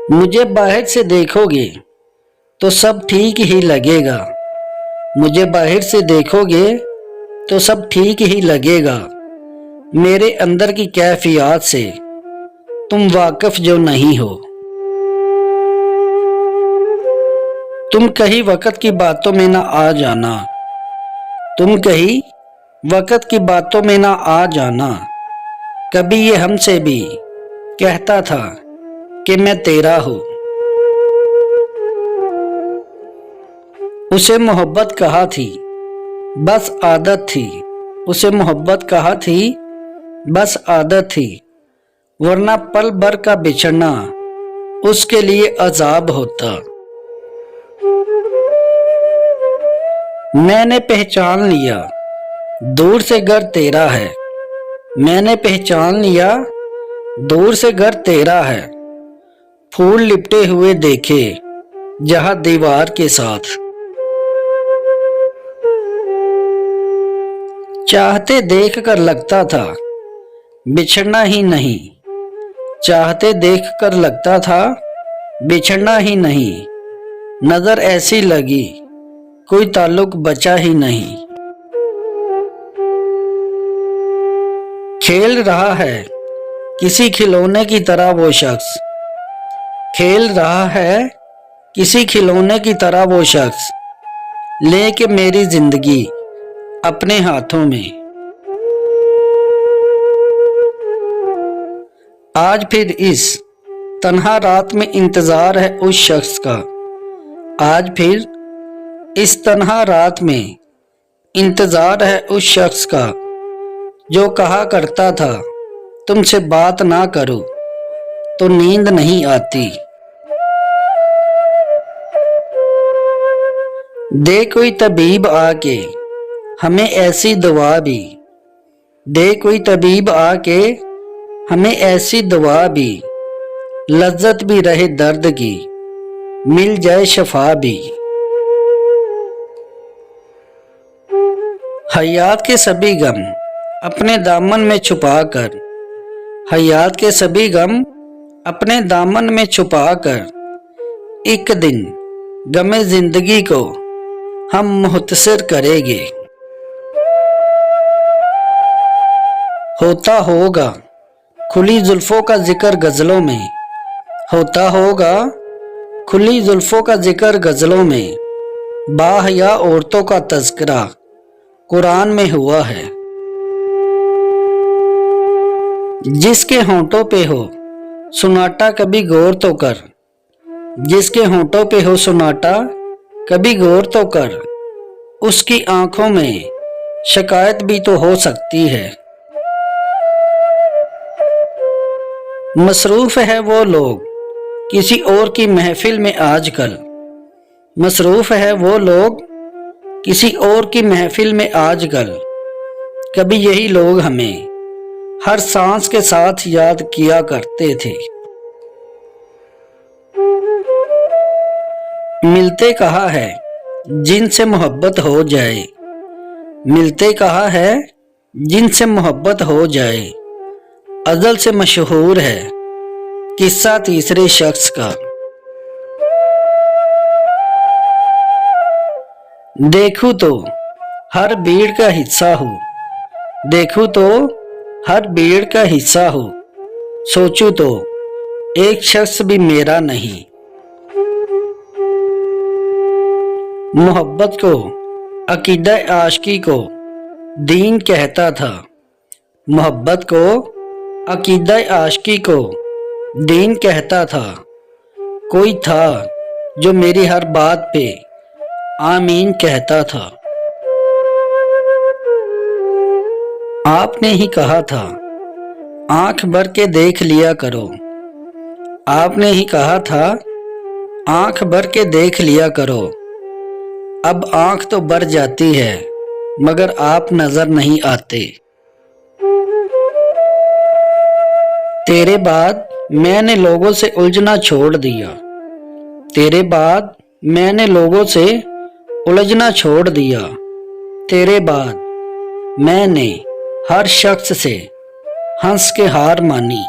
मुझे बाहर से देखोगे तो सब ठीक ही लगेगा। मुझे बाहर से देखोगे तो सब ठीक ही लगेगा। मेरे अंदर की कैफियत से तुम वाकिफ जो नहीं हो। तुम कहीं वक्त की बातों में ना आ जाना। तुम कहीं वक्त की बातों में ना आ जाना। कभी ये हमसे भी कहता था कि मैं तेरा हूँ। उसे मोहब्बत कहा थी बस आदत थी। उसे मोहब्बत कहा थी बस आदत थी, वरना पल भर का बिछड़ना उसके लिए अजाब होता। मैंने पहचान लिया दूर से घर तेरा है। मैंने पहचान लिया दूर से घर तेरा है। फूल लिपटे हुए देखे जहां दीवार के साथ। चाहते देख कर लगता था बिछड़ना ही नहीं। चाहते देख कर लगता था बिछड़ना ही नहीं। नजर ऐसी लगी कोई ताल्लुक बचा ही नहीं। खेल रहा है किसी खिलौने की तरह वो शख्स। खेल रहा है किसी खिलौने की तरह वो शख्स, लेके मेरी जिंदगी अपने हाथों में। आज फिर इस तन्हा रात में इंतजार है उस शख्स का। आज फिर इस तन्हा रात में इंतजार है उस शख्स का, जो कहा करता था तुमसे बात ना करो तो नींद नहीं आती। दे कोई तबीब आके हमें ऐसी दवा भी। दे कोई तबीब आके हमें ऐसी दवा भी, लज्जत भी रहे दर्द की, मिल जाए शफा भी। हयात के सभी गम अपने दामन में छुपाकर। हयात के सभी गम अपने दामन में छुपाकर एक दिन गमे जिंदगी को हम मुख्तसर करेंगे। होता होगा खुली जुल्फों का जिक्र गजलों में। होता होगा खुली जुल्फों का जिक्र गजलों में। बाहया औरतों का तज़किरा कुरान में हुआ है। जिसके होंठों पे हो सुनाटा कभी गौर तो कर। जिसके होंठों पे हो सुनाटा कभी गौर तो कर। उसकी आंखों में शिकायत भी तो हो सकती है। मसरूफ है वो लोग किसी और की महफिल में आजकल। मसरूफ है वो लोग किसी और की महफिल में आजकल। कभी यही लोग हमें हर सांस के साथ याद किया करते थे। मिलते कहा है जिनसे मोहब्बत हो जाए। मिलते कहा है जिनसे मोहब्बत हो जाए। अज़ल से मशहूर है किस्सा तीसरे शख्स का। देखूं तो हर भीड़ का हिस्सा हूँ। देखूं तो हर भीड़ का हिस्सा हूँ। सोचूं तो एक शख्स भी मेरा नहीं। मोहब्बत को अकीदा आशिकी को दीन कहता था। मोहब्बत को अकीदा आशिकी को दीन कहता था। कोई था जो मेरी हर बात पे आमीन कहता था। आपने ही कहा था आंख भर के देख लिया करो। आपने ही कहा था आंख भर के देख लिया करो। अब आंख तो भर जाती है मगर आप नजर नहीं आते। तेरे बाद मैंने लोगों से उलझना छोड़ दिया। तेरे बाद मैंने लोगों से उलझना छोड़ दिया। तेरे बाद मैंने हर शख्स से हंस के हार मानी।